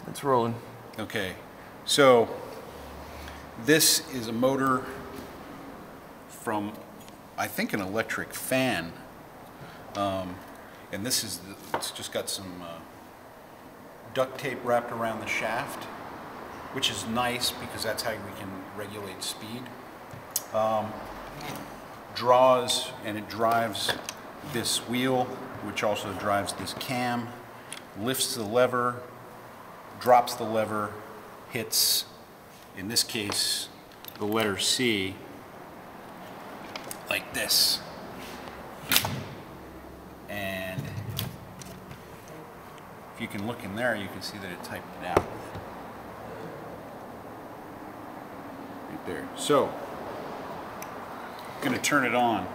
It's rolling. Okay, so this is a motor from, I think, an electric fan, and this is it's just got some duct tape wrapped around the shaft, which is nice because that's how we can regulate speed. Draws and it drives this wheel, which also drives this cam, lifts the lever, drops the lever, hits, in this case, the letter C, like this. And if you can look in there, you can see that it typed it out. Right there. So, I'm going to turn it on.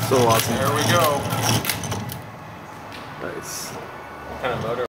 So awesome. There we go. Nice. What kind of motor?